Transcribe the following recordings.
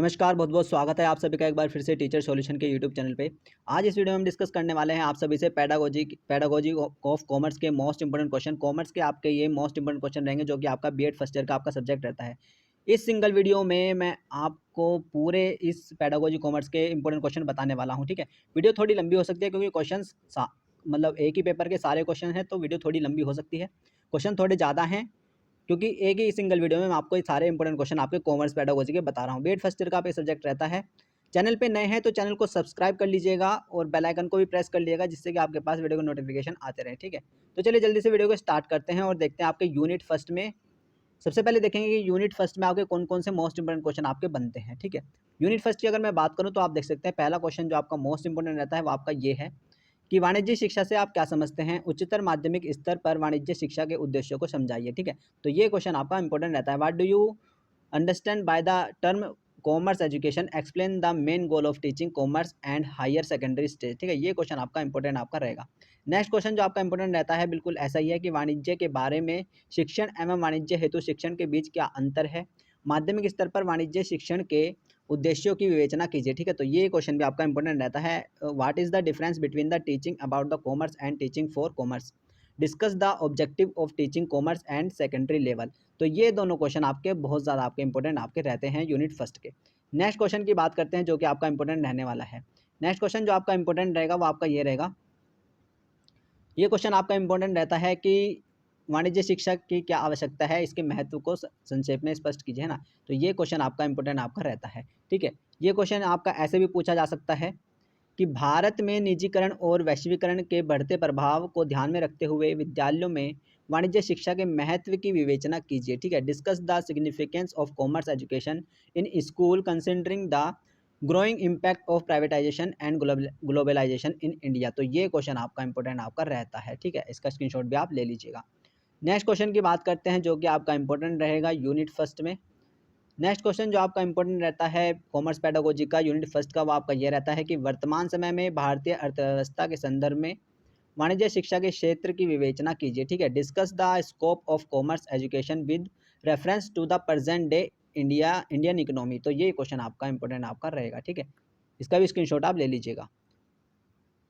नमस्कार, बहुत बहुत स्वागत है आप सभी का एक बार फिर से टीचर सॉल्यूशन के यूट्यूब चैनल पे। आज इस वीडियो में हम डिस्कस करने वाले हैं आप सभी से पैडागोजी ऑफ कॉमर्स के मोस्ट इंपोर्टेंट क्वेश्चन। कॉमर्स के आपके ये मोस्ट इंपोर्टेंट क्वेश्चन रहेंगे जो कि आपका बीएड फर्स्ट ईयर का आपका सब्जेक्ट रहता है। इस सिंगल वीडियो में मैं आपको पूरे इस पैडागोजी कॉमर्स के इंपॉर्टेंट क्वेश्चन बताने वाला हूँ, ठीक है। वीडियो थोड़ी लंबी हो सकती है क्योंकि क्वेश्चन मतलब एक ही पेपर के सारे क्वेश्चन हैं, तो वीडियो थोड़ी लंबी हो सकती है। क्वेश्चन थोड़े ज़्यादा हैं क्योंकि एक ही सिंगल वीडियो में मैं आपको ये सारे इंपॉर्टेंट क्वेश्चन आपके कॉमर्स पेडागोजी के बता रहा हूँ। बीएड फर्स्ट ईयर का आप ये सब्जेक्ट रहता है। चैनल पे नए हैं तो चैनल को सब्सक्राइब कर लीजिएगा और बेल आइकन को भी प्रेस कर लीजिएगा जिससे कि आपके पास वीडियो को नोटिफिकेशन आते रहे, ठीक है। तो चलिए जल्दी से वीडियो को स्टार्ट करते हैं और देखते हैं आपके यूनिट फर्स्ट में। सबसे पहले देखेंगे कि यूनिट फर्स्ट में आपके कौन कौन से मोस्ट इंपोर्टेंट क्वेश्चन आपके बनते हैं, ठीक है। यूनिट फर्स्ट की अगर मैं बात करूँ तो आप देख सकते हैं पहला क्वेश्चन जो आपका मोस्ट इंपोर्टेंट रहता है वो आपका ये है कि वाणिज्य शिक्षा से आप क्या समझते हैं। उच्चतर माध्यमिक स्तर पर वाणिज्य शिक्षा के उद्देश्यों को समझाइए, ठीक है। तो ये क्वेश्चन आपका इंपॉर्टेंट रहता है। What do you understand by the term commerce education, explain the main goal of teaching commerce and higher secondary stage, ठीक है। ये क्वेश्चन आपका इंपॉर्टेंट आपका रहेगा। नेक्स्ट क्वेश्चन जो आपका इंपॉर्टेंट रहता है बिल्कुल ऐसा ही है कि वाणिज्य के बारे में शिक्षण एवं वाणिज्य हेतु शिक्षण के बीच क्या अंतर है। माध्यमिक स्तर पर वाणिज्य शिक्षण के उद्देश्यों की विवेचना कीजिए, ठीक है। तो ये क्वेश्चन भी आपका इंपॉर्टेंट रहता है। What is the difference between the teaching about the commerce and teaching for commerce, discuss the objective of teaching commerce and secondary level. तो ये दोनों क्वेश्चन आपके बहुत ज़्यादा आपके इंपॉर्टेंट आपके रहते हैं यूनिट फर्स्ट के। नेक्स्ट क्वेश्चन की बात करते हैं जो कि आपका इंपॉर्टेंट रहने वाला है। नेक्स्ट क्वेश्चन जो आपका इंपॉर्टेंट रहेगा वो आपका ये रहेगा। ये क्वेश्चन आपका इंपॉर्टेंट रहता है कि वाणिज्य शिक्षा की क्या आवश्यकता है, इसके महत्व को संक्षेप में स्पष्ट कीजिए, है ना। तो ये क्वेश्चन आपका इंपॉर्टेंट आपका रहता है, ठीक है। ये क्वेश्चन आपका ऐसे भी पूछा जा सकता है कि भारत में निजीकरण और वैश्वीकरण के बढ़ते प्रभाव को ध्यान में रखते हुए विद्यालयों में वाणिज्य शिक्षा के महत्व की विवेचना कीजिए, ठीक है। Discuss the significance of commerce education in school considering the growing impact of privatisation and globalisation in India. तो ये क्वेश्चन आपका इंपॉर्टेंट आपका रहता है, ठीक है। इसका स्क्रीनशॉट भी आप ले लीजिएगा। नेक्स्ट क्वेश्चन की बात करते हैं जो कि आपका इंपॉर्टेंट रहेगा यूनिट फर्स्ट में। नेक्स्ट क्वेश्चन जो आपका इंपॉर्टेंट रहता है कॉमर्स पेडागोजी का यूनिट फर्स्ट का वो आपका ये रहता है कि वर्तमान समय में भारतीय अर्थव्यवस्था के संदर्भ में वाणिज्य शिक्षा के क्षेत्र की विवेचना कीजिए, ठीक है। Discuss the scope of commerce education with reference to the present day Indian economy. तो ये क्वेश्चन आपका इंपॉर्टेंट आपका रहेगा, ठीक है। इसका भी स्क्रीनशॉट आप ले लीजिएगा।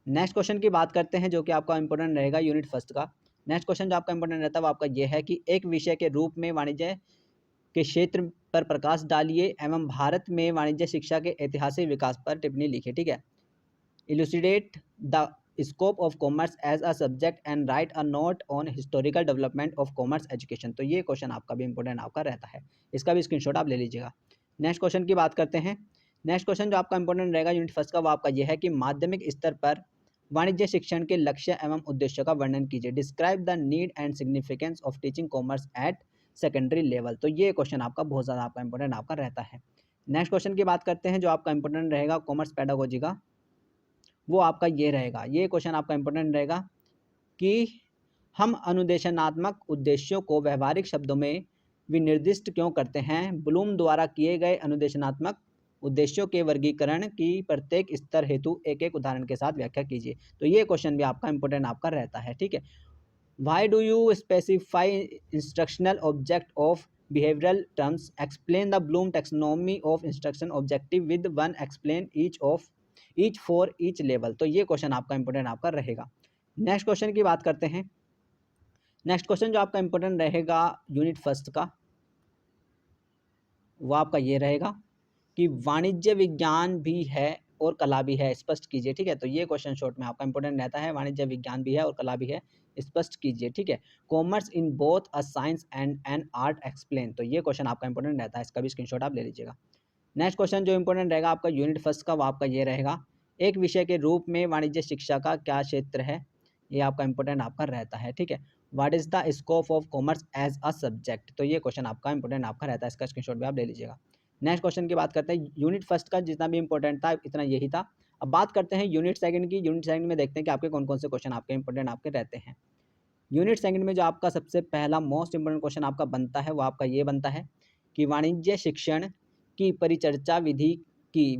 नेक्स्ट क्वेश्चन की बात करते हैं जो कि आपका इंपॉर्टेंट रहेगा यूनिट फर्स्ट का। नेक्स्ट क्वेश्चन जो आपका इंपॉर्टेंट रहता है वो आपका ये है कि एक विषय के रूप में वाणिज्य के क्षेत्र पर प्रकाश डालिए एवं भारत में वाणिज्य शिक्षा के ऐतिहासिक विकास पर टिप्पणी लिखिए, ठीक है। Elucidate the scope of commerce as a subject and write a note on historical development of commerce education. तो ये क्वेश्चन आपका भी इंपॉर्टेंट आपका रहता है। इसका भी स्क्रीनशॉट आप ले लीजिएगा। नेक्स्ट क्वेश्चन की बात करते हैं। नेक्स्ट क्वेश्चन जो आपका इंपॉर्टेंट रहेगा यूनिट फर्स्ट का वो आपका यह है कि माध्यमिक स्तर पर वाणिज्य शिक्षण के लक्ष्य एवं उद्देश्यों का वर्णन कीजिए। Describe the need and significance of teaching commerce at secondary level. तो ये क्वेश्चन आपका बहुत ज़्यादा आपका इंपॉर्टेंट आपका रहता है। नेक्स्ट क्वेश्चन की बात करते हैं जो आपका इंपॉर्टेंट रहेगा कॉमर्स पेडागोजी का वो आपका ये रहेगा। ये क्वेश्चन आपका इंपॉर्टेंट रहेगा कि हम अनुदेशनात्मक उद्देश्यों को व्यवहारिक शब्दों में विनिर्दिष्ट क्यों करते हैं। ब्लूम द्वारा किए गए अनुदेशनात्मक उद्देश्यों के वर्गीकरण की प्रत्येक स्तर हेतु एक एक उदाहरण के साथ व्याख्या कीजिए। तो ये क्वेश्चन भी आपका इंपॉर्टेंट आपका रहता है, ठीक है। Why do you specify instructional object of behavioral terms? Explain the Bloom taxonomy of instruction objective with one explain each for each level। तो ये क्वेश्चन आपका इंपॉर्टेंट आपका रहेगा। नेक्स्ट क्वेश्चन की बात करते हैं। नेक्स्ट क्वेश्चन जो आपका इंपॉर्टेंट रहेगा यूनिट फर्स्ट का वो आपका ये रहेगा कि वाणिज्य विज्ञान भी है और कला भी है, स्पष्ट कीजिए, ठीक है। तो ये क्वेश्चन शॉर्ट में आपका इंपॉर्टेंट रहता है। वाणिज्य विज्ञान भी है और कला भी है, स्पष्ट कीजिए, ठीक है। Commerce in both a science and an art explain. तो ये क्वेश्चन आपका इंपॉर्टेंट रहता है। इसका भी स्क्रीनशॉट आप ले लीजिएगा। नेक्स्ट क्वेश्चन जो इंपॉर्टेंट रहेगा आपका यूनिट फर्स्ट का वो आपका ये रहेगा। एक विषय के रूप में वाणिज्य शिक्षा का क्या क्षेत्र है, ये आपका इंपॉर्टेंट आपका रहता है, ठीक है। What is the scope of commerce as a subject. तो ये क्वेश्चन आपका इंपॉर्टेंट आपका रहता है। इसका स्क्रीनशॉट भी आप ले लीजिएगा। नेक्स्ट क्वेश्चन की बात करते हैं। यूनिट फर्स्ट का जितना भी इंपॉर्टेंट था इतना यही था। अब बात करते हैं यूनिट सेकंड की। यूनिट सेकंड में देखते हैं कि आपके कौन कौन से क्वेश्चन आपके इंपॉर्टेंट आपके रहते हैं। यूनिट सेकंड में जो आपका सबसे पहला मोस्ट इंपॉर्टेंट क्वेश्चन आपका बनता है वो आपका ये बनता है कि वाणिज्य शिक्षण की परिचर्चा विधि की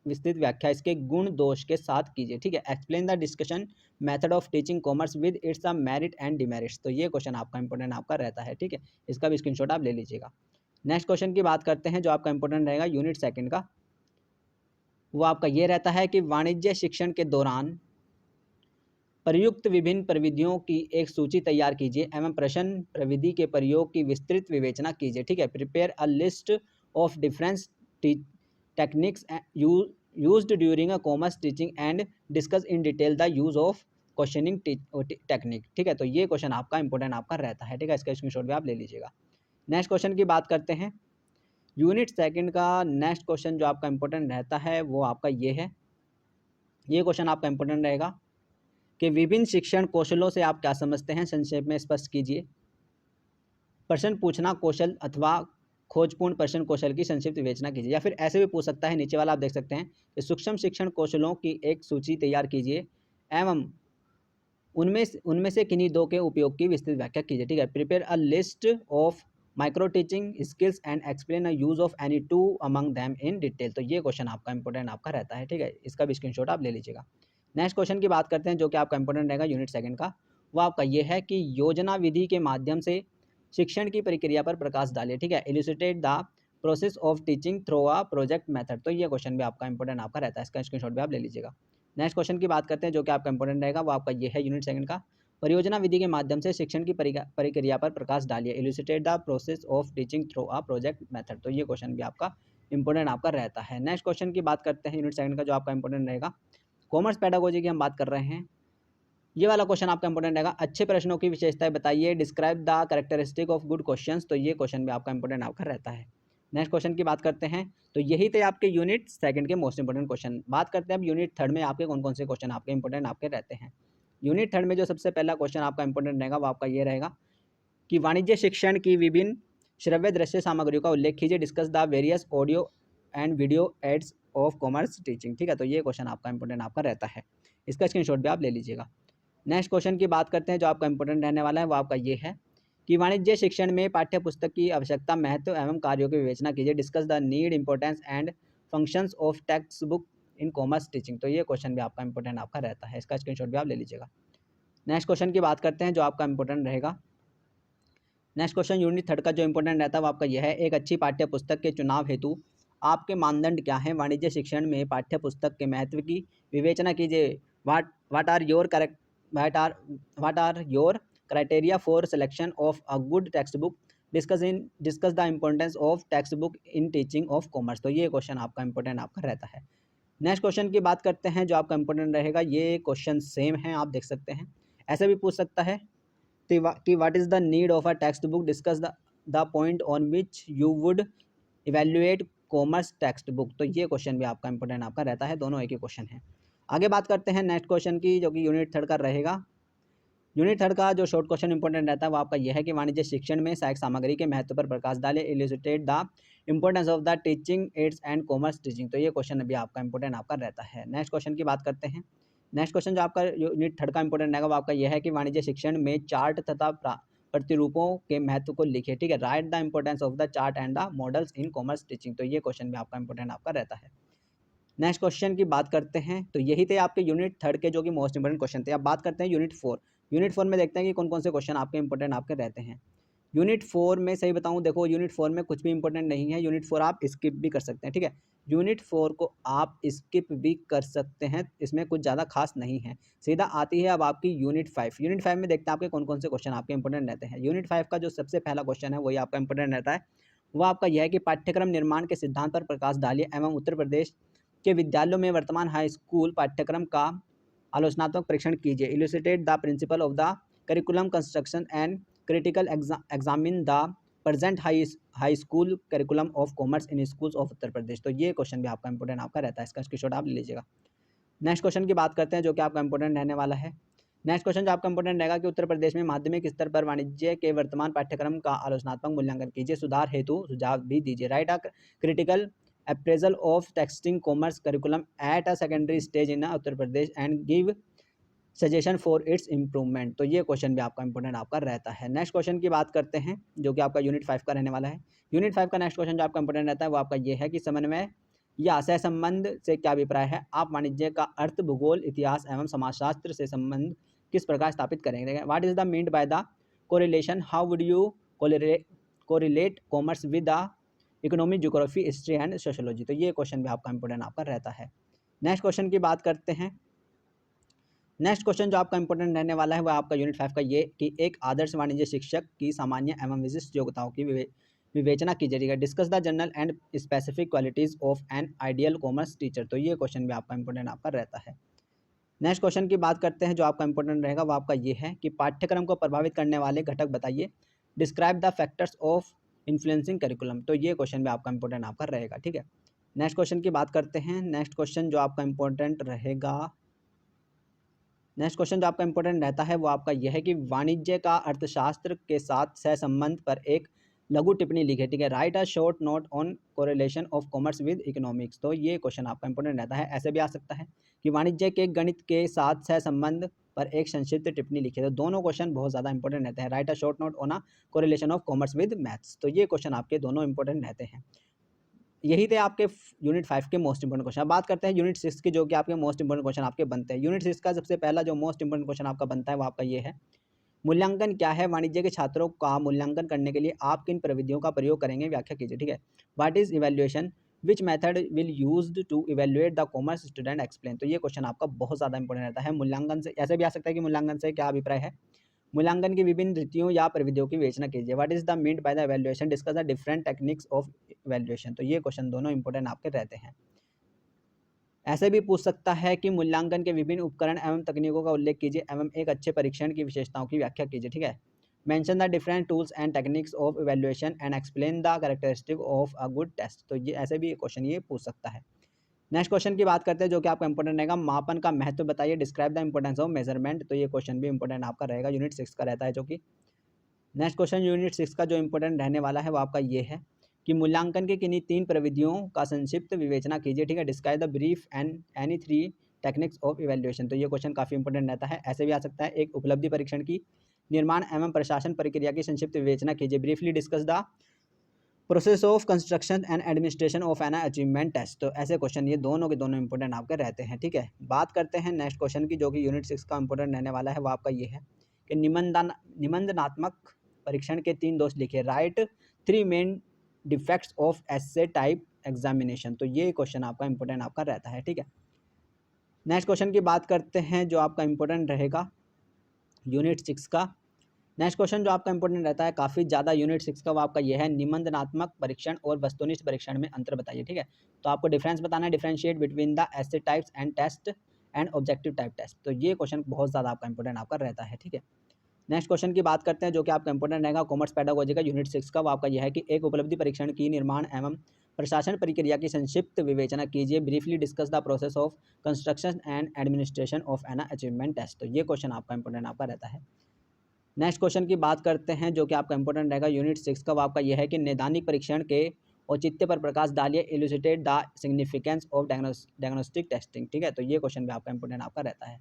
विस्तृत व्याख्या इसके गुण दोष के साथ कीजिए, ठीक है। Explain the discussion method of teaching commerce with its merit and demerits. तो ये क्वेश्चन आपका इंपॉर्टेंट आपका रहता है, ठीक है। इसका भी स्क्रीनशॉट आप ले लीजिएगा। नेक्स्ट क्वेश्चन की बात करते हैं जो आपका इंपॉर्टेंट रहेगा यूनिट सेकंड का, वो आपका ये रहता है कि वाणिज्य शिक्षण के दौरान प्रयुक्त विभिन्न प्रविधियों की एक सूची तैयार कीजिए एवं प्रश्न प्रविधि के प्रयोग की विस्तृत विवेचना कीजिए। ठीक है, prepare a list of difference techniques used during a commerce teaching and discuss in detail the use of questioning technique. ठीक है, तो ये क्वेश्चन आपका इंपॉर्टेंट आपका रहता है। ठीक है, इसका स्क्रीनशॉट भी आप ले लीजिएगा। नेक्स्ट क्वेश्चन की बात करते हैं यूनिट सेकंड का। नेक्स्ट क्वेश्चन जो आपका इंपॉर्टेंट रहता है वो आपका ये है, ये क्वेश्चन आपका इंपॉर्टेंट रहेगा कि विभिन्न शिक्षण कौशलों से आप क्या समझते हैं, संक्षेप में स्पष्ट कीजिए। प्रश्न पूछना कौशल अथवा खोजपूर्ण प्रश्न कौशल की संक्षिप्त विवेचना कीजिए। या फिर ऐसे भी पूछ सकता है, नीचे वाला आप देख सकते हैं कि सूक्ष्म शिक्षण कौशलों की एक सूची तैयार कीजिए एवं उनमें से किन्हीं दो के उपयोग की विस्तृत व्याख्या कीजिए। ठीक है, prepare a list of micro teaching skills and explain a use of any two among them in detail. तो ये क्वेश्चन आपका इंपॉर्टेंट आपका रहता है। ठीक है, इसका भी स्क्रीनशॉट आप ले लीजिएगा। नेक्स्ट क्वेश्चन की बात करते हैं जो कि आपका इंपॉर्टेंट रहेगा यूनिट सेकंड का, वो आपका ये है कि योजना विधि के माध्यम से शिक्षण की प्रक्रिया पर प्रकाश डालिए। ठीक है, illustrate the process of teaching through a project method. तो ये क्वेश्चन भी आपका इंपॉर्टेंट आपका रहता है, इसका स्क्रीनशॉट भी आप ले लीजिएगा। नेक्स्ट क्वेश्चन की बात करते हैं जो कि आपका इंपॉर्टेंट रहेगा, वो आपका ये है यूनिट सेकंड का, परियोजना विधि के माध्यम से शिक्षण की प्रक्रिया पर प्रकाश डालिए, illustrate the process of teaching through a project method. तो ये क्वेश्चन भी आपका इंपॉर्टेंट आपका रहता है। नेक्स्ट क्वेश्चन की बात करते हैं यूनिट सेकंड का जो आपका इंपॉर्टेंट रहेगा, कॉमर्स पेडागोजी की हम बात कर रहे हैं। ये वाला क्वेश्चन आपका इंपॉर्टेंट रहेगा, अच्छे प्रश्नों की विशेषताएं बताइए, describe the characteristic of good questions. तो ये क्वेश्चन भी आपका इंपॉर्टेंट आपका रहता है। नेक्स्ट क्वेश्चन की बात करते हैं, तो यही थे आपके यूनिट सेकंड के मोस्ट इंपॉर्टेंट क्वेश्चन। बात करते हैं अब यूनिट थर्ड में आपके कौन कौन से क्वेश्चन आपके इंपॉर्टेंट आपके रहते हैं। यूनिट थर्ड में जो सबसे पहला क्वेश्चन आपका इंपॉर्टेंट रहेगा वो आपका ये रहेगा कि वाणिज्य शिक्षण की विभिन्न श्रव्य दृश्य सामग्रियों का उल्लेख कीजिए, discuss the various audio and video aids of commerce teaching. ठीक है, तो ये क्वेश्चन आपका इंपॉर्टेंट आपका रहता है, इसका स्क्रीनशॉट भी आप ले लीजिएगा। नेक्स्ट क्वेश्चन की बात करते हैं जो आपका इंपॉर्टेंट रहने वाला है, वो आपका ये है कि वाणिज्य शिक्षण में पाठ्य पुस्तक की आवश्यकता, महत्व एवं कार्यों की विवेचना कीजिए, discuss the need, importance and functions of text book in commerce teaching. तो ये क्वेश्चन भी आपका इंपॉर्टेंट आपका रहता है, इसका स्क्रीनशॉट भी आप ले लीजिएगा। नेक्स्ट क्वेश्चन की बात करते हैं जो आपका इंपॉर्टेंट रहेगा। नेक्स्ट क्वेश्चन यूनिट थर्ड का जो इंपॉर्टेंट रहता है वो आपका यह है, एक अच्छी पाठ्य पुस्तक के चुनाव हेतु आपके मानदंड क्या हैं, वाणिज्य शिक्षण में पाठ्य पुस्तक के महत्व की विवेचना कीजिए। What are your correct what are your criteria for selection of a good textbook, discuss the importance of textbook in teaching of commerce। तो ये क्वेश्चन आपका इंपॉर्टेंट आपका रहता है। नेक्स्ट क्वेश्चन की बात करते हैं जो आपका इंपॉर्टेंट रहेगा, ये क्वेश्चन सेम है, आप देख सकते हैं, ऐसे भी पूछ सकता है कि what is the need of a text book, discuss the point on which you would evaluate commerce text book. तो ये क्वेश्चन भी आपका इंपॉर्टेंट आपका रहता है, दोनों एक ही क्वेश्चन है। आगे बात करते हैं नेक्स्ट क्वेश्चन की जो कि यूनिट थर्ड का रहेगा। यूनिट थर्ड का जो शॉर्ट क्वेश्चन इंपॉर्टेंट रहता है वो आपका यह है कि वाणिज्य शिक्षण में सहायक सामग्री के महत्व पर प्रकाश डाले, illustrate the importance of the teaching ads and commerce teaching. तो ये क्वेश्चन भी आपका इंपॉर्टेंट आपका रहता है। नेक्स्ट क्वेश्चन की बात करते हैं। नेक्स्ट क्वेश्चन जो आपका यूनिट थर्ड का इंपॉर्टेंट रहेगा वो आपका यह है कि वाणिज्य शिक्षण में चार्ट तथा प्रतिरूपों के महत्व को लिखिए। ठीक है, right the importance of the chart and the models in commerce teaching. तो ये क्वेश्चन भी आपका इंपॉर्टेंट आपका रहता है। नेक्स्ट क्वेश्चन की बात करते हैं, तो यही थे आपके यूनिट थर्ड के जो कि मोस्ट इंपॉर्टेंट क्वेश्चन थे। अब बात करते हैं यूनिट फोर। यूनिट फोर में देखते हैं कि कौन कौन से क्वेश्चन आपके इंपॉर्टेंट आपके रहते हैं। यूनिट फोर में सही बताऊं, देखो यूनिट फोर में कुछ भी इंपॉर्टेंट नहीं है, यूनिट फोर आप स्किप भी कर सकते हैं। ठीक है, यूनिट फोर को आप स्किप भी कर सकते हैं, इसमें कुछ ज़्यादा खास नहीं है। सीधा आती है अब आपकी यूनिट फाइव। यूनिट फाइव में देखते हैं आपके कौन कौन से क्वेश्चन आपके इंपॉर्टेंट रहते हैं। यूनिट फाइव का जो सबसे पहला क्वेश्चन है वही आपका इंपॉर्टेंट रहता है, वो आपका यह है कि पाठ्यक्रम निर्माण के सिद्धांत पर प्रकाश डालिए एवं उत्तर प्रदेश के विद्यालयों में वर्तमान हाई स्कूल पाठ्यक्रम का आलोचनात्मक परीक्षण कीजिए, illustrate the principle of the curriculum construction and critical examine the present high school curriculum of commerce in schools of Uttar Pradesh. तो ये क्वेश्चन भी आपका इंपॉर्टेंट आपका रहता है, इसका स्क्रीनशॉट आप ले लीजिएगा। नेक्स्ट क्वेश्चन की बात करते हैं जो कि आपका इंपॉर्टेंट रहने वाला है। नेक्स्ट क्वेश्चन जो आपका इंपॉर्टेंट रहेगा कि उत्तर प्रदेश में माध्यमिक स्तर पर वाणिज्य के वर्तमान पाठ्यक्रम का आलोचनात्मक मूल्यांकन कीजिए, सुधार हेतु सुझाव भी दीजिए, right a critical appraisal of texting commerce curriculum at a secondary stage in Uttar Pradesh and give suggestion for its improvement. तो ये क्वेश्चन भी आपका इंपॉर्टेंट आपका रहता है। नेक्स्ट क्वेश्चन की बात करते हैं जो कि आपका यूनिट फाइव का रहने वाला है। यूनिट फाइव का नेक्स्ट क्वेश्चन जो आपका इंपॉर्टेंट रहता है वो आपका ये है कि समन्वय या सहसंबंध से क्या अभिप्राय है, आप वाणिज्य का अर्थ, भूगोल, इतिहास एवं समाजशास्त्र से संबंध किस प्रकार स्थापित करेंगे, what is the meant by the correlation, how would you correlate commerce with the economy, geography, history and sociology. तो ये क्वेश्चन भी आपका इंपॉर्टेंट आपका रहता है। नेक्स्ट क्वेश्चन की बात करते हैं। नेक्स्ट क्वेश्चन जो आपका इंपॉर्टेंट रहने वाला है वो आपका यूनिट 5 का ये कि एक आदर्श वाणिज्य शिक्षक की सामान्य एवं विशिष्ट योग्यताओं की विवेचना की जाएगी। Discuss the general and specific qualities of an ideal commerce teacher. तो ये क्वेश्चन भी आपका इंपॉर्टेंट आपका रहता है। नेक्स्ट क्वेश्चन की बात करते हैं जो आपका इंपॉर्टेंट रहेगा वो आपका ये है कि पाठ्यक्रम को प्रभावित करने वाले घटक बताइए। Describe the factors of influencing curriculum. तो ये क्वेश्चन भी आपका इंपॉर्टेंट आपका रहेगा, ठीक है। नेक्स्ट क्वेश्चन की बात करते हैं। नेक्स्ट क्वेश्चन जो आपका इंपॉर्टेंट रहता है वो आपका यह है कि वाणिज्य का अर्थशास्त्र के साथ सहसंबंध पर एक लघु टिप्पणी लिखे, ठीक है। Right a short note on correlation of commerce with economics. तो ये क्वेश्चन आपका इंपॉर्टेंट रहता है। ऐसे भी आ सकता है कि वाणिज्य के गणित के साथ सहसंबंध पर एक संक्षिप्त टिप्पणी लिखे। तो दोनों क्वेश्चन बहुत ज़्यादा इंपॉर्टेंट रहते हैं। Right a short note on a correlation of commerce with maths. तो ये क्वेश्चन आपके दोनों इंपॉर्टेंट रहते हैं। यही थे आपके यूनिट 5 के मोस्ट इंपोर्टेंट क्वेश्चन। अब बात करते हैं यूनिट 6 की, जो कि आपके मोस्ट इंपोर्टेंट क्वेश्चन आपके बनते हैं। यूनिट 6 का सबसे पहला जो मोस्ट इंपोर्टेंट क्वेश्चन आपका बनता है वो आपका ये है, मूल्यांकन क्या है? वाणिज्य के छात्रों का मूल्यांकन करने के लिए आप किन प्रविधियों का प्रयोग करेंगे? व्याख्या कीजिए, ठीक है। What is evaluation? Which method will used to evaluate the commerce student? Explain. तो ये क्वेश्चन आपका बहुत ज़्यादा इंपॉर्टेंट रहता है। मूल्यांकन से ऐसे भी आ सकता है कि मूल्यांकन से क्या अभिप्राय है? मूल्यांकन की विभिन्न रीतियों या प्रविधियों की विवेचना कीजिए। What is the meant by the evaluation? Discuss the different techniques of evaluation. तो ये क्वेश्चन दोनों इंपॉर्टेंट आपके रहते हैं। ऐसे भी पूछ सकता है कि मूल्यांकन के विभिन्न उपकरण एवं तकनीकों का उल्लेख कीजिए एवं एक अच्छे परीक्षण की विशेषताओं की व्याख्या कीजिए, ठीक है। Mention the different tools and techniques of evaluation and explain the characteristic of a good test. तो ये ऐसे भी क्वेश्चन ये पूछ सकता है। नेक्स्ट क्वेश्चन की बात करते हैं जो कि आपका इंपॉर्टेंट रहेगा, मापन का महत्व बताइए। Describe the importance of measurement. तो ये क्वेश्चन भी इंपॉर्टेंट आपका रहेगा, यूनिट 6 का रहता है। जो कि नेक्स्ट क्वेश्चन यूनिट 6 का जो इंपॉर्टेंट रहने वाला है वो आपका ये है कि मूल्यांकन के किन्हीं 3 प्रविधियों का संक्षिप्त विवेचना कीजिए, ठीक है। Describe the brief and any 3 techniques of evaluation. तो ये क्वेश्चन काफ़ी इंपॉर्टेंट रहता है। ऐसे भी आ सकता है, एक उपलब्धि परीक्षण की निर्माण एवं प्रशासन प्रक्रिया की संक्षिप्त विवेचना कीजिए। Briefly discuss the process of construction and administration of an achievement test. तो ऐसे क्वेश्चन ये दोनों के दोनों इंपॉर्टेंट आपके रहते हैं, ठीक है। बात करते हैं नेक्स्ट क्वेश्चन की, जो कि यूनिट 6 का इंपॉर्टेंट रहने वाला है वो आपका ये है कि निबंधनात्मक परीक्षण के 3 दोष लिखे। Right 3 main defects of essay type examination. तो ये क्वेश्चन आपका इंपॉर्टेंट आपका रहता है, ठीक है। नेक्स्ट क्वेश्चन की बात करते हैं जो आपका इंपॉर्टेंट रहेगा यूनिट 6 का। नेक्स्ट क्वेश्चन जो आपका इंपॉर्टेंट रहता है काफ़ी ज़्यादा यूनिट 6 का, वो आपका ये है, निबंधनात्मक परीक्षण और वस्तुनिष्ठ परीक्षण में अंतर बताइए, ठीक है। तो आपको डिफरेंस बताना है, differentiate between the essay types and test and objective type test. तो ये क्वेश्चन बहुत ज़्यादा आपका इंपॉर्टेंट आपका रहता है, ठीक है। नेक्स्ट क्वेश्चन की बात करते हैं जो कि आपका इंपॉर्टेंट रहेगा कॉमर्स पेडागोजी का यूनिट 6 का, वो आपका यह है कि एक उपलब्धि परीक्षण की निर्माण एवं प्रशासन प्रक्रिया की संक्षिप्त विवेचना कीजिए। Briefly discuss the process of construction and administration of an achievement test. तो ये क्वेश्चन आपका इंपॉर्टेंट आपका रहता है। नेक्स्ट क्वेश्चन की बात करते हैं जो कि आपका इंपॉर्टेंट रहेगा यूनिट 6 का, वो आपका यह है कि नैदानिक परीक्षण के औचित्य पर प्रकाश डालिए। Elucidate the significance of diagnostic testing, ठीक है। तो ये क्वेश्चन भी आपका इंपॉर्टेंट आपका रहता है।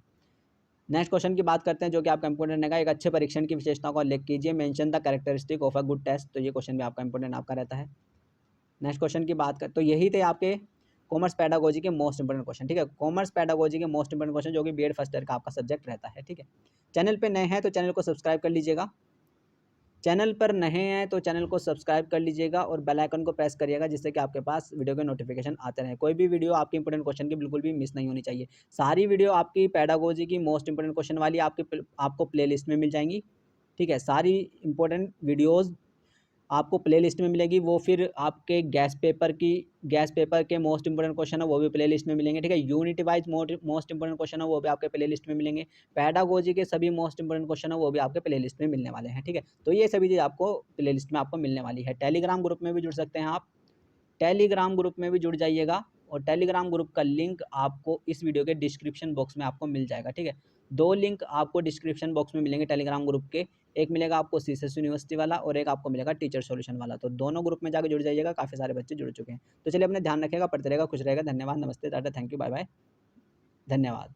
नेक्स्ट क्वेश्चन की बात करते हैं जो कि आपका इंपॉर्टेंट रहेगा, एक अच्छे परीक्षण की विशेषताओं का उल्लेख कीजिए। Mention the characteristic of a good test. तो ये क्वेश्चन भी आपका इंपॉर्टेंट आपका रहता है। नेक्स्ट क्वेश्चन की बात कर, तो यही थे आपके कॉमर्स पेडागोजी के मोस्ट इंपोर्टेंट क्वेश्चन, ठीक है। कॉमर्स पेडागोजी के मोस्ट इंपोर्टेंट क्वेश्चन जो कि बीएड फर्स्ट ईयर का आपका सब्जेक्ट रहता है, ठीक है। चैनल पे नए हैं तो चैनल को सब्सक्राइब कर लीजिएगा। चैनल पर नए हैं तो चैनल को सब्सक्राइब कर लीजिएगा और बेल आइकन को प्रेस करिएगा, जिससे कि आपके पास वीडियो के नोटिफिकेशन आते रहें। कोई भी वीडियो आपकी इंपॉर्टेंट क्वेश्चन की बिल्कुल भी मिस नहीं होनी चाहिए। सारी वीडियो आपकी पेडागोजी की मोस्ट इंपॉर्टेंट क्वेश्चन वाली आपको प्लेलिस्ट में मिल जाएंगी, ठीक है। सारी इंपॉर्टेंट वीडियोज़ आपको प्लेलिस्ट में मिलेगी। वो फिर आपके गैस पेपर के मोस्ट इंपोर्टेंट क्वेश्चन है वो भी प्लेलिस्ट में मिलेंगे, ठीक है। Unity wise most important question है वो भी आपके प्लेलिस्ट में मिलेंगे। पेडागोजी के सभी मोस्ट इंपोर्टेंट क्वेश्चन है वो भी आपके प्लेलिस्ट में मिलने वाले हैं, ठीक है। तो ये सभी चीज़ आपको प्लेलिस्ट में आपको मिलने वाली है। टेलीग्राम ग्रुप में भी जुड़ सकते हैं आप, टेलीग्राम ग्रुप में भी जुड़ जाइएगा और टेलीग्राम ग्रुप का लिंक आपको इस वीडियो के डिस्क्रिप्शन बॉक्स में आपको मिल जाएगा, ठीक है। 2 लिंक आपको डिस्क्रिप्शन बॉक्स में मिलेंगे टेलीग्राम ग्रुप के। एक मिलेगा आपको सीएसएस यूनिवर्सिटी वाला और एक आपको मिलेगा टीचर सॉल्यूशन वाला। तो दोनों ग्रुप में जाकर जुड़ जाइएगा, काफ़ी सारे बच्चे जुड़ चुके हैं। तो चलिए अपने ध्यान रखिएगा, पढ़ते रहेगा, खुश रहेगा। धन्यवाद, नमस्ते, tata, thank you, bye bye, धन्यवाद।